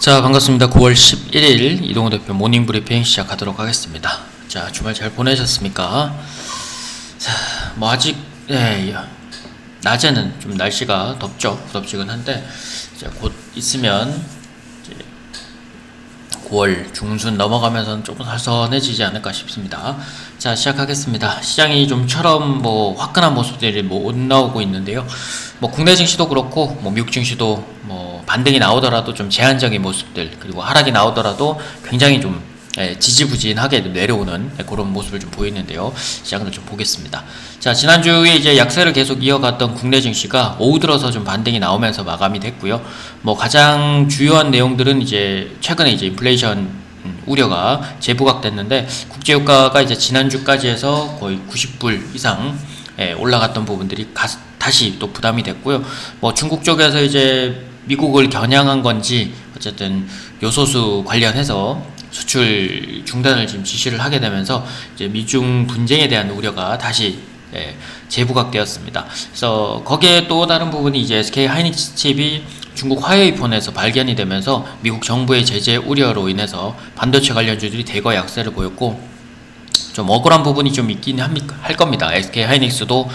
자, 반갑습니다. 9월 11일 이동호 대표 모닝 브리핑 시작하도록 하겠습니다. 자, 주말 잘 보내셨습니까? 자, 뭐 아직 낮에는 좀 날씨가 덥죠. 덥지근한데 이제 곧 있으면 이제 9월 중순 넘어가면서는 조금 선선해지지 않을까 싶습니다. 자, 시작하겠습니다. 시장이 좀처럼 뭐 화끈한 모습들이 못 나오고 있는데요. 뭐 국내 증시도 그렇고 뭐 미국 증시도 뭐 반등이 나오더라도 좀 제한적인 모습들, 그리고 하락이 나오더라도 굉장히 좀 지지부진하게 내려오는 그런 모습을 좀 보이는데요. 시장을 좀 보겠습니다. 자, 지난주에 이제 약세를 계속 이어갔던 국내 증시가 오후 들어서 좀 반등이 나오면서 마감이 됐고요. 뭐 가장 주요한 내용들은 이제 최근에 이제 인플레이션 우려가 재부각됐는데, 국제유가가 이제 지난주까지 해서 거의 90불 이상 올라갔던 부분들이 다시 또 부담이 됐고요. 뭐 중국 쪽에서 이제 미국을 겨냥한 건지 어쨌든 요소수 관련해서 수출 중단을 지금 지시를 하게 되면서 이제 미중 분쟁에 대한 우려가 다시 재부각되었습니다. 그래서 거기에 또 다른 부분이 이제 SK 하이닉스칩이 중국 화웨이폰에서 발견이 되면서 미국 정부의 제재 우려로 인해서 반도체 관련주들이 대거 약세를 보였고, 좀 억울한 부분이 좀 있긴 할 겁니다. SK 하이닉스도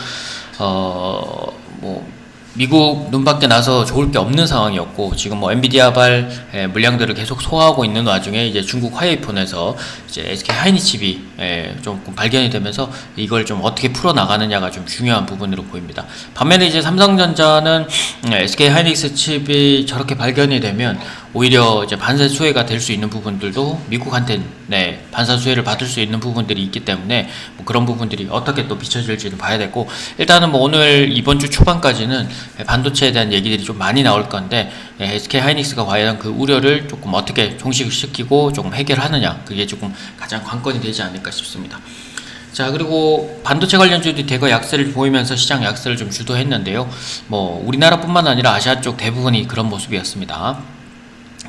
뭐 미국 눈밖에 나서 좋을 게 없는 상황이었고, 지금 뭐 엔비디아발 물량들을 계속 소화하고 있는 와중에 이제 중국 화웨이폰에서 이제 SK 하이닉스칩이 좀 발견이 되면서 이걸 좀 어떻게 풀어 나가느냐가 좀 중요한 부분으로 보입니다. 반면에 이제 삼성전자는 SK 하이닉스칩이 저렇게 발견이 되면 오히려 이제 반사 수혜가 될 수 있는 부분들도 미국한테 반사 수혜를 받을 수 있는 부분들이 있기 때문에 뭐 그런 부분들이 어떻게 또 비춰질지는 봐야 되고, 일단은 뭐 오늘 이번 주 초반까지는 반도체에 대한 얘기들이 좀 많이 나올 건데, SK 하이닉스가 과연 그 우려를 조금 어떻게 종식시키고 조금 해결하느냐, 그게 조금 가장 관건이 되지 않을까 싶습니다. 자, 그리고 반도체 관련주들이 대거 약세를 보이면서 시장 약세를 좀 주도했는데요. 뭐 우리나라뿐만 아니라 아시아 쪽 대부분이 그런 모습이었습니다.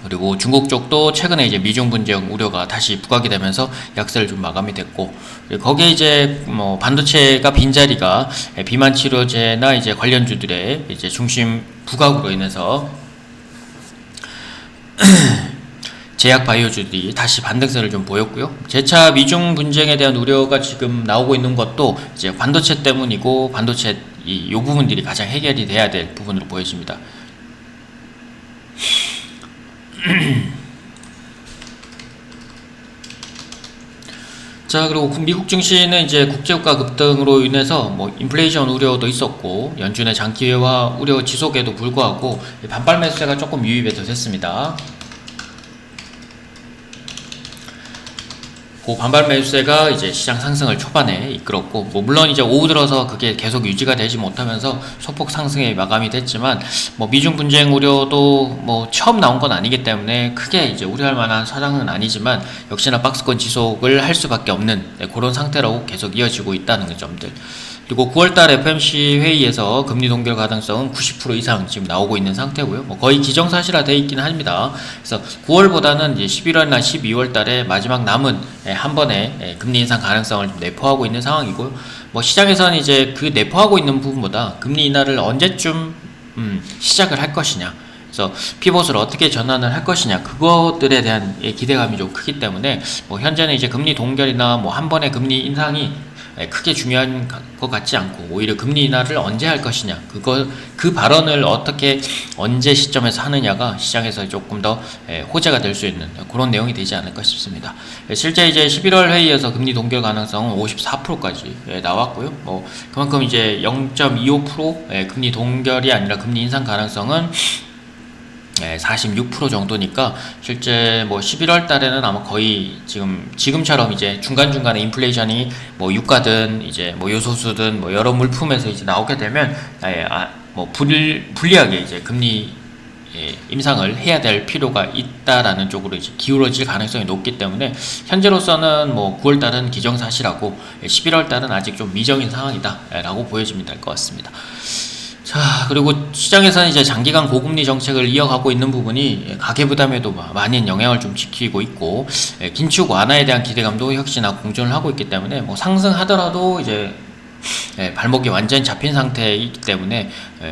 그리고 중국 쪽도 최근에 이제 미중 분쟁 우려가 다시 부각이 되면서 약세를 좀 마감이 됐고, 거기에 이제 뭐 반도체가 빈자리가 비만 치료제나 이제 관련주들의 이제 중심 부각으로 인해서 제약 바이오주들이 다시 반등세를 좀 보였고요. 재차 미중 분쟁에 대한 우려가 지금 나오고 있는 것도 이제 반도체 때문이고, 반도체 요 부분들이 가장 해결이 돼야 될 부분으로 보여집니다. 자, 그리고 미국 증시는 이제 국제유가 급등으로 인해서 뭐 인플레이션 우려도 있었고, 연준의 장기화 우려 지속에도 불구하고 반발 매수세가 조금 유입이 됐습니다. 그 반발 매수세가 이제 시장 상승을 초반에 이끌었고, 뭐 물론 이제 오후 들어서 그게 계속 유지가 되지 못하면서 소폭 상승에 마감이 됐지만, 뭐 미중 분쟁 우려도 뭐 처음 나온 건 아니기 때문에 크게 이제 우려할 만한 사항은 아니지만, 역시나 박스권 지속을 할 수밖에 없는 그런 상태로 계속 이어지고 있다는 점들. 그리고 9월달 FOMC 회의에서 금리 동결 가능성은 90% 이상 지금 나오고 있는 상태고요. 뭐 거의 기정사실화 되어 있긴 합니다. 그래서 9월보다는 이제 11월이나 12월달에 마지막 남은 한 번의 금리 인상 가능성을 좀 내포하고 있는 상황이고요. 뭐 시장에서는 이제 그 내포하고 있는 부분보다 금리 인하를 언제쯤 시작을 할 것이냐, 그래서 피봇을 어떻게 전환을 할 것이냐, 그것들에 대한 기대감이 좀 크기 때문에 뭐 현재는 이제 금리 동결이나 뭐 한 번의 금리 인상이 크게 중요한 것 같지 않고, 오히려 금리 인하를 언제 할 것이냐, 그 발언을 어떻게 언제 시점에서 하느냐가 시장에서 조금 더 호재가 될 수 있는 그런 내용이 되지 않을까 싶습니다. 실제 이제 11월 회의에서 금리 동결 가능성은 54%까지 나왔고요. 뭐 그만큼 이제 0.25% 금리 동결이 아니라 금리 인상 가능성은 46% 정도니까, 실제 뭐 11월 달에는 아마 거의 지금처럼 이제 중간중간에 인플레이션이 뭐 유가든 이제 뭐 요소수든 뭐 여러 물품에서 이제 나오게 되면 뭐 불리하게 이제 금리 인상을 해야 될 필요가 있다라는 쪽으로 이제 기울어질 가능성이 높기 때문에, 현재로서는 뭐 9월 달은 기정사실하고 11월 달은 아직 좀 미정인 상황이다라고 보여지면 될 것 같습니다. 자, 그리고 시장에서는 이제 장기간 고금리 정책을 이어가고 있는 부분이 가계부담에도 많은 영향을 좀 지키고 있고, 긴축 완화에 대한 기대감도 역시나 공존을 하고 있기 때문에 뭐 상승하더라도 이제 발목이 완전히 잡힌 상태이기 때문에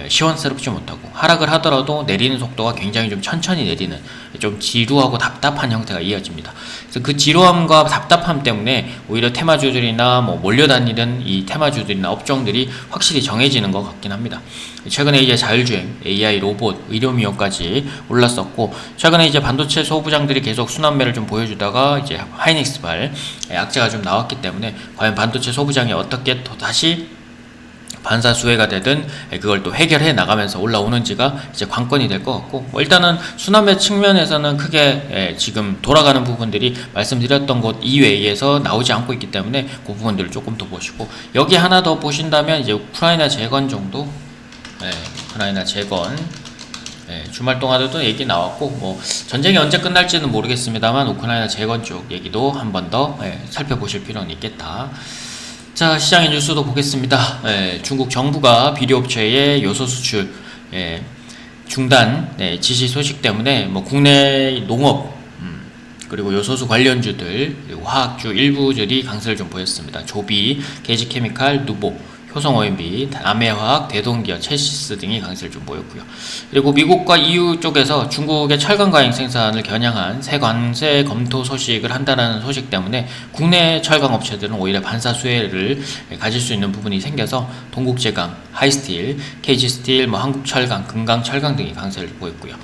시원스럽지 못하고, 하락을 하더라도 내리는 속도가 굉장히 좀 천천히 내리는, 좀 지루하고 답답한 형태가 이어집니다. 그래서 그 지루함과 답답함 때문에 오히려 테마주들이나 뭐 몰려다니는 이 테마주들이나 업종들이 확실히 정해지는 것 같긴 합니다. 최근에 이제 자율주행, AI, 로봇, 의료미용까지 올랐었고, 최근에 이제 반도체 소부장들이 계속 순환매를 좀 보여주다가 이제 하이닉스발 악재가 좀 나왔기 때문에 과연 반도체 소부장이 어떻게 또 다시 반사수혜가 되든 그걸 또 해결해 나가면서 올라오는지가 이제 관건이 될 것 같고, 뭐 일단은 순환매 측면에서는 크게 지금 돌아가는 부분들이 말씀드렸던 것 이외에서 나오지 않고 있기 때문에 그 부분들을 조금 더 보시고, 여기 하나 더 보신다면 이제 우크라이나 재건 정도, 우크라이나 재건, 주말 동안에도 얘기 나왔고, 뭐 전쟁이 언제 끝날지는 모르겠습니다만 우크라이나 재건 쪽 얘기도 한 번 더 살펴보실 필요는 있겠다. 자, 시장의 뉴스도 보겠습니다. 중국 정부가 비료업체의 요소 수출 중단 지시 소식 때문에 뭐 국내 농업 그리고 요소수 관련주들, 그리고 화학주 일부들이 강세를 좀 보였습니다. 조비, 게지케미칼, 누보, 효성OMB, 남해화학, 대동기업, 첼시스 등이 강세를 좀 보였고요. 그리고 미국과 EU 쪽에서 중국의 철강 과잉 생산을 겨냥한 새 관세 검토 소식을 한다는 소식 때문에 국내 철강 업체들은 오히려 반사 수혜를 가질 수 있는 부분이 생겨서 동국제강, 하이스틸, KG스틸, 뭐 한국철강, 금강철강 등이 강세를 보였고요.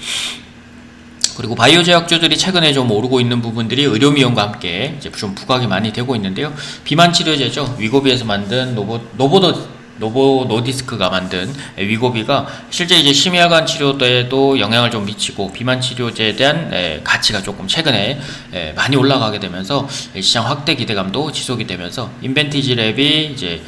그리고 바이오 제약주들이 최근에 좀 오르고 있는 부분들이 의료미용과 함께 이제 좀 부각이 많이 되고 있는데요. 비만 치료제죠. 위고비에서 만든 노보 노디스크가 만든 위고비가 실제 이제 심혈관 치료에도 영향을 좀 미치고, 비만 치료제에 대한 가치가 조금 최근에 많이 올라가게 되면서 시장 확대 기대감도 지속이 되면서 인벤티지 랩이 이제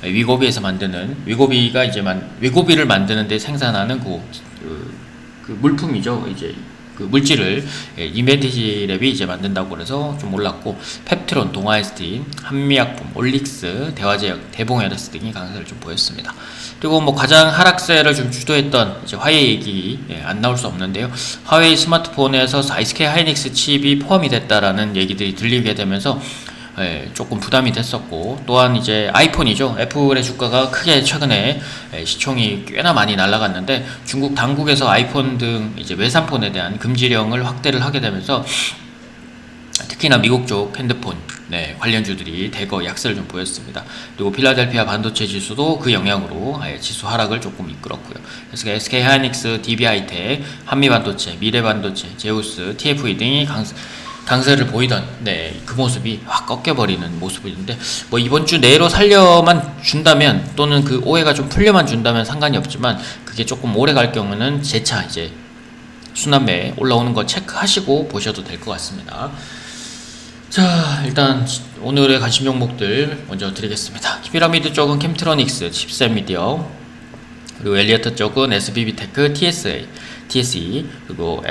위고비에서 만드는 위고비가 이제 위고비를 만드는데 생산하는 그 물품이죠. 이제 그 물질을 인벤티지 랩이 이제 만든다고 그래서 좀 올랐고, 펩트론, 동아에스틴, 한미약품, 올릭스, 대화제약, 대봉에너스 등이 강세를 좀 보였습니다. 그리고 뭐 가장 하락세를 좀 주도했던 이제 화웨이 얘기 안 나올 수 없는데요. 화웨이 스마트폰에서 SK 하이닉스 칩이 포함이 됐다라는 얘기들이 들리게 되면서 조금 부담이 됐었고, 또한 이제 아이폰이죠. 애플의 주가가 크게 최근에 시총이 꽤나 많이 날아갔는데, 중국 당국에서 아이폰 등 이제 외산폰에 대한 금지령을 확대를 하게 되면서 특히나 미국 쪽 핸드폰 관련주들이 대거 약세를 좀 보였습니다. 그리고 필라델피아 반도체 지수도 그 영향으로 지수 하락을 조금 이끌었고요. 그래서 SK 하이닉스, DB하이텍, 한미반도체, 미래반도체, 제우스, TFE 등이 강세를 보이던 그 모습이 확 꺾여버리는 모습인데, 뭐 이번 주 내로 살려만 준다면, 또는 그 오해가 좀 풀려만 준다면 상관이 없지만, 그게 조금 오래 갈 경우는 재차 이제 순환매 올라오는 거 체크하시고 보셔도 될 것 같습니다. 자, 일단 오늘의 관심 종목들 먼저 드리겠습니다. 피라미드 쪽은 캠트로닉스, 칩셋 미디어, 그리고 엘리어트 쪽은 SBB테크, TSE, 그리고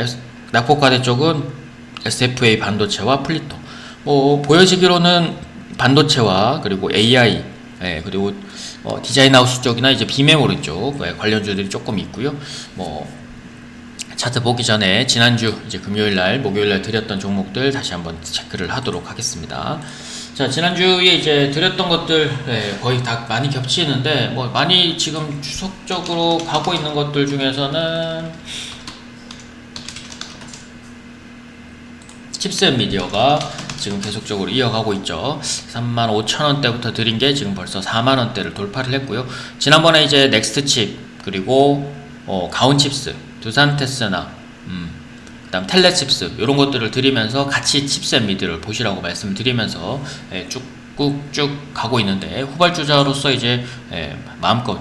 낙폭과대 쪽은 SFA 반도체와 플리토. 뭐 보여지기로는 반도체와 그리고 AI, 그리고 디자인하우스 쪽이나 이제 비메모리 쪽 관련주들이 조금 있고요. 뭐 차트 보기 전에 지난주 이제 금요일날, 목요일날 드렸던 종목들 다시 한번 체크를 하도록 하겠습니다. 자, 지난주에 이제 드렸던 것들 거의 다 많이 겹치는데, 뭐 많이 지금 추석적으로 가고 있는 것들 중에서는 칩셋 미디어가 지금 계속적으로 이어가고 있죠. 35,000원대부터 드린 게 지금 벌써 4만원대를 돌파를 했고요. 지난번에 이제 넥스트칩, 그리고 가온칩스, 두산테스나, 그 다음 텔레칩스, 이런 것들을 드리면서 같이 칩셋 미디어를 보시라고 말씀드리면서 쭉 가고 있는데, 후발주자로서 이제 마음껏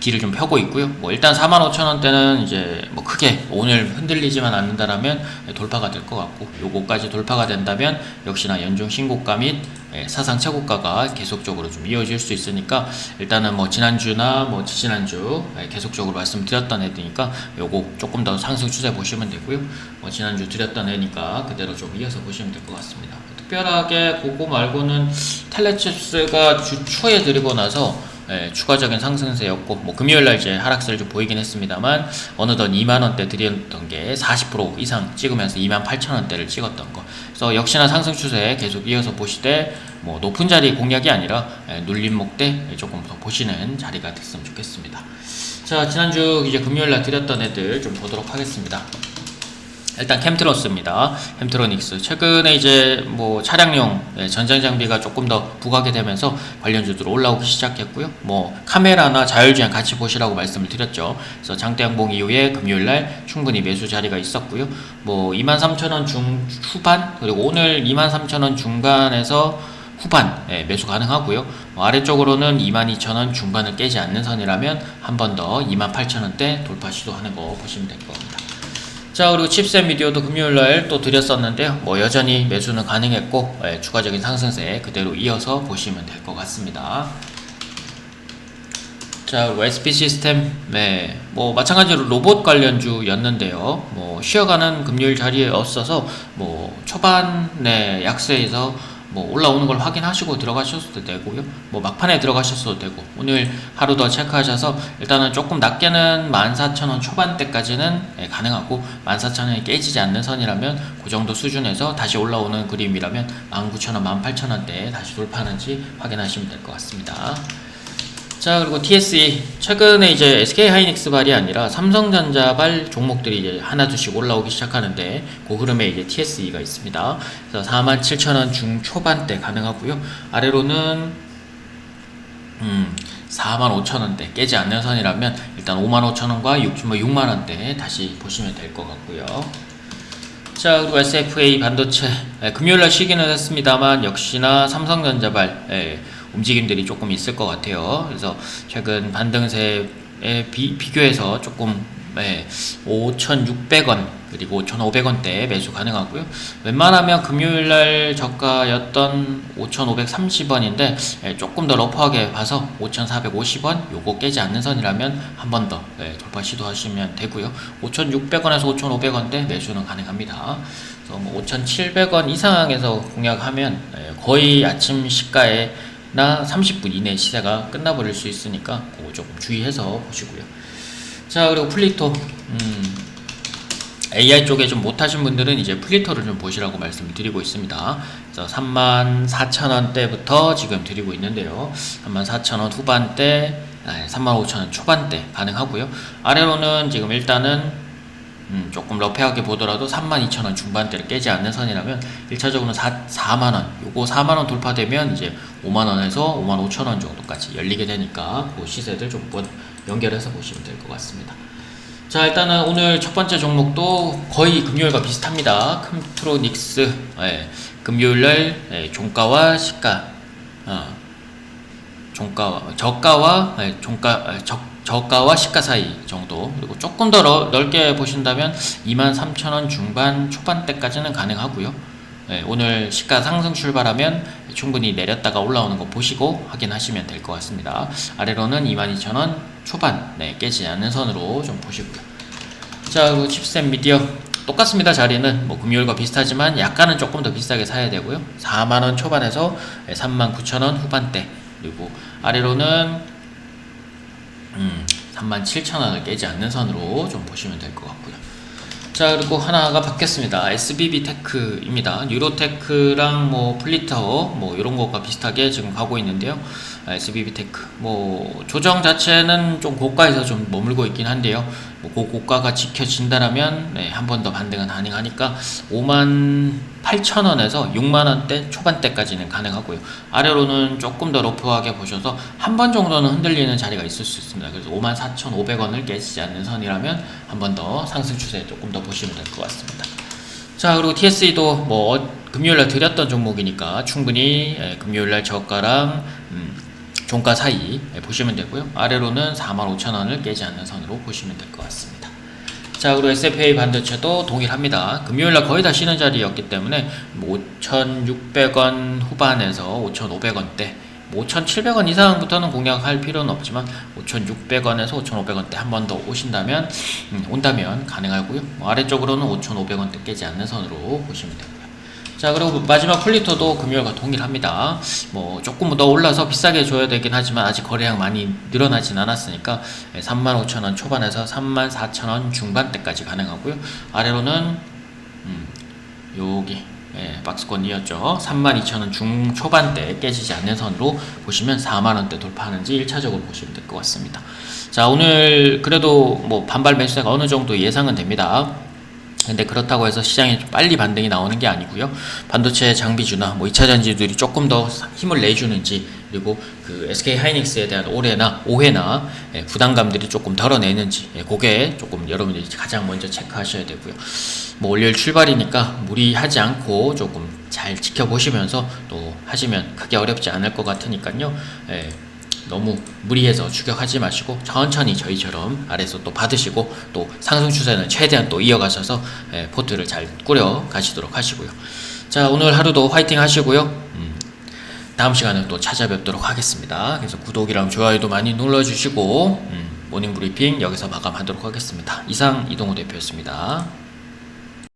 길을 좀 펴고 있고요. 뭐 일단 45,000원대는 이제 뭐 크게 오늘 흔들리지만 않는다라면 돌파가 될 것 같고, 요거까지 돌파가 된다면 역시나 연중 신고가 및 사상 최고가가 계속적으로 좀 이어질 수 있으니까, 일단은 뭐 지난주나 뭐 지지난주 계속적으로 말씀드렸던 애들이니까 요거 조금 더 상승 추세 보시면 되고요. 뭐 지난주 드렸던 애니까 그대로 좀 이어서 보시면 될 것 같습니다. 특별하게 그거 말고는 텔레칩스가 주 초에 드리고 나서 추가적인 상승세였고, 뭐 금요일날 이제 하락세를 좀 보이긴 했습니다만, 어느덧 2만원대 드렸던 게 40% 이상 찍으면서 28,000원대를 찍었던 거. 그래서 역시나 상승 추세 계속 이어서 보시되, 뭐 높은 자리 공략이 아니라 눌림목대 조금 더 보시는 자리가 됐으면 좋겠습니다. 자, 지난주 이제 금요일날 드렸던 애들 좀 보도록 하겠습니다. 일단 캠트론스입니다. 캠트로닉스 최근에 이제 뭐 차량용 전장 장비가 조금 더 부각이 되면서 관련주들 올라오기 시작했고요. 뭐 카메라나 자율주행 같이 보시라고 말씀을 드렸죠. 그래서 장대 양봉 이후에 금요일날 충분히 매수 자리가 있었고요. 뭐 23,000원 중후반 그리고 오늘 23,000원 중반에서 후반 매수 가능하고요. 아래쪽으로는 22,000원 중반을 깨지 않는 선이라면 한 번 더 28,000원대 돌파 시도하는 거 보시면 될 겁니다. 자, 그리고 칩셋 미디어도 금요일날 또 드렸었는데요. 뭐 여전히 매수는 가능했고 추가적인 상승세 그대로 이어서 보시면 될 것 같습니다. 자, 그리고 SP 시스템 뭐 마찬가지로 로봇 관련주였는데요. 뭐 쉬어가는 금요일 자리에 없어서 뭐 초반에 약세에서 뭐 올라오는 걸 확인하시고 들어가셔도 되고요. 뭐 막판에 들어가셨어도 되고 오늘 하루 더 체크하셔서 일단은 조금 낮게는 14,000원 초반대까지는 가능하고 14,000원이 깨지지 않는 선이라면 그 정도 수준에서 다시 올라오는 그림이라면 19,000원, 18,000원대 다시 돌파하는지 확인하시면 될 것 같습니다. 자, 그리고 TSE 최근에 이제 SK하이닉스발이 아니라 삼성전자발 종목들이 이제 하나둘씩 올라오기 시작하는데 그 흐름에 이제 TSE가 있습니다. 그래서 47,000원 중초반대 가능하고요. 아래로는 45,000원대 깨지 않는 선이라면 일단 55,000원과 6만원대 다시 보시면 될 것 같고요. 자, 그리고 SFA 반도체 금요일날 쉬기는 했습니다만 역시나 삼성전자발 움직임들이 조금 있을 것 같아요. 그래서 최근 반등세에 비교해서 조금 5,600원 그리고 5,500원대 매수 가능하고요. 웬만하면 금요일날 저가였던 5,530원인데 조금 더 러프하게 봐서 5,450원 요거 깨지 않는 선이라면 한 번 더 돌파 시도하시면 되고요. 5,600원에서 5,500원대 매수는 가능합니다. 그래서 뭐 5,700원 이상에서 공략하면 거의 아침 시가에 나 30분 이내 시세가 끝나버릴 수 있으니까 그거 조금 주의해서 보시고요. 자, 그리고 플리토 AI 쪽에 좀 못하신 분들은 이제 플리토를 좀 보시라고 말씀을 드리고 있습니다. 그래서 34,000원대부터 지금 드리고 있는데요. 34,000원 후반대, 35,000원 초반대 가능하고요. 아래로는 지금 일단은 조금 러프하게 보더라도 32,000원 중반대를 깨지 않는 선이라면 1차적으로는 4만원 요거 4만원 돌파되면 이제 5만원에서 55,000원 정도까지 열리게 되니까 그 시세들 좀 연결해서 보시면 될 것 같습니다. 자, 일단은 오늘 첫 번째 종목도 거의 금요일과 비슷합니다. 캠트로닉스 금요일날 종가와 시가 저가와 시가 사이 정도 그리고 조금 더 넓게 보신다면 23,000원 중반 초반대까지는 가능하고요. 오늘 시가 상승 출발하면 충분히 내렸다가 올라오는 거 보시고 확인하시면 될 것 같습니다. 아래로는 22,000원 초반 깨지지 않는 선으로 좀 보시고요. 자, 그리고 칩셋 미디어 똑같습니다. 자리는 뭐 금요일과 비슷하지만 약간은 조금 더 비싸게 사야 되고요. 4만원 초반에서 39,000원 후반대 그리고 아래로는 37,000원을 깨지 않는 선으로 좀 보시면 될 것 같고요. 자, 그리고 하나가 바뀌었습니다. SBB테크입니다. 뉴로테크랑 뭐 플리타워 뭐 이런 것과 비슷하게 지금 가고 있는데요. SBB테크 뭐 조정 자체는 좀 고가에서 좀 머물고 있긴 한데요. 뭐 그 고가가 지켜진다라면 한 번 더 반등은 가능하니까 58,000원에서 6만원대 초반대까지는 가능하고요. 아래로는 조금 더 러프하게 보셔서 한 번 정도는 흔들리는 자리가 있을 수 있습니다. 그래서 54,500원을 깨지지 않는 선이라면 한 번 더 상승 추세 조금 더 보시면 될 것 같습니다. 자, 그리고 TSE도 뭐 금요일날 드렸던 종목이니까 충분히 금요일날 저가랑 종가 사이 보시면 되고요. 아래로는 45,000원을 깨지 않는 선으로 보시면 될 것 같습니다. 자, 그리고 SFA 반도체도 동일합니다. 금요일날 거의 다 쉬는 자리였기 때문에 5,600원 후반에서 5,500원대 5,700원 이상부터는 공략할 필요는 없지만 5,600원에서 5,500원대 한 번 더 온다면 가능하고요. 아래쪽으로는 5,500원대 깨지 않는 선으로 보시면 되고요. 자, 그리고 마지막 플리토도 금요일과 동일합니다. 뭐 조금 더 올라서 비싸게 줘야 되긴 하지만 아직 거래량 많이 늘어나진 않았으니까 35,000원 초반에서 34,000원 중반대까지 가능하고요. 아래로는 여기 박스권이었죠. 32,000원 중초반대 깨지지 않는 선으로 보시면 4만원대 돌파하는지 1차적으로 보시면 될 것 같습니다. 자, 오늘 그래도 뭐 반발 매수세가 어느 정도 예상은 됩니다. 근데 그렇다고 해서 시장에 좀 빨리 반등이 나오는 게 아니고요. 반도체 장비주나 뭐 2차 전지들이 조금 더 힘을 내주는지, 그리고 그 SK 하이닉스에 대한 오해나 부담감들이 조금 덜어내는지, 그게 조금 여러분들이 가장 먼저 체크하셔야 되고요. 뭐 월요일 출발이니까 무리하지 않고 조금 잘 지켜보시면서 또 하시면 크게 어렵지 않을 것 같으니까요. 너무 무리해서 추격하지 마시고 천천히 저희처럼 아래에서 또 받으시고, 또 상승 추세는 최대한 또 이어가셔서 포트를 잘 꾸려 가시도록 하시고요. 자, 오늘 하루도 화이팅 하시고요. 다음 시간에 또 찾아뵙도록 하겠습니다. 그래서 구독이랑 좋아요도 많이 눌러주시고, 모닝브리핑 여기서 마감하도록 하겠습니다. 이상 이동호 대표였습니다.